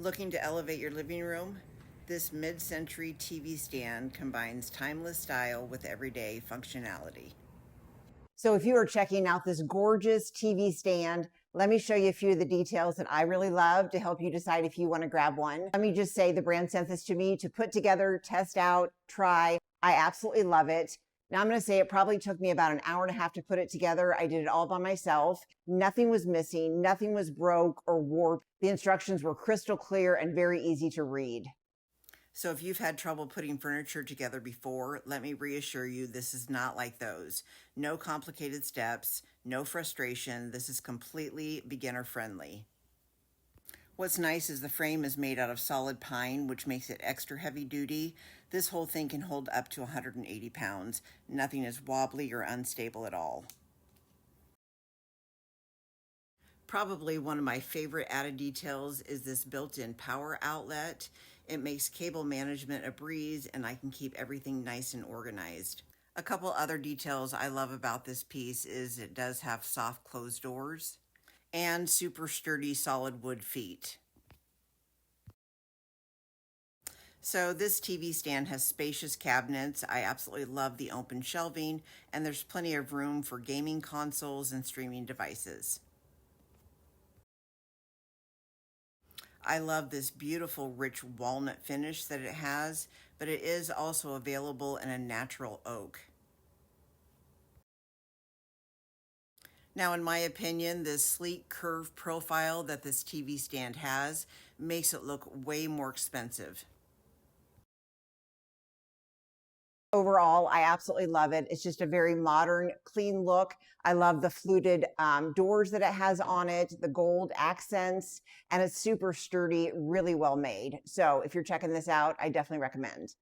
Looking to elevate your living room? This mid-century TV stand combines timeless style with everyday functionality. So if you are checking out this gorgeous TV stand, let me show you a few of the details that I really love to help you decide if you want to grab one. Let me just say the brand sent this to me to put together, test out, try. I absolutely love it. Now I'm going to say it probably took me about an hour and a half to put it together. I did it all by myself. Nothing was missing. Nothing was broke or warped. The instructions were crystal clear and very easy to read. So if you've had trouble putting furniture together before, let me reassure you, this is not like those. No complicated steps, no frustration. This is completely beginner friendly. What's nice is the frame is made out of solid pine, which makes it extra heavy duty. This whole thing can hold up to 180 pounds. Nothing is wobbly or unstable at all. Probably one of my favorite added details is this built-in power outlet. It makes cable management a breeze, and I can keep everything nice and organized. A couple other details I love about this piece is it does have soft closed doors and super sturdy solid wood feet. So this TV stand has spacious cabinets. I absolutely love the open shelving, and there's plenty of room for gaming consoles and streaming devices. I love this beautiful rich walnut finish that it has, but it is also available in a natural oak. Now, in my opinion, this sleek curved profile that this TV stand has makes it look way more expensive. Overall, I absolutely love it. It's just a very modern, clean look. I love the fluted doors that it has on it, the gold accents, and it's super sturdy, really well made. So if you're checking this out, I definitely recommend.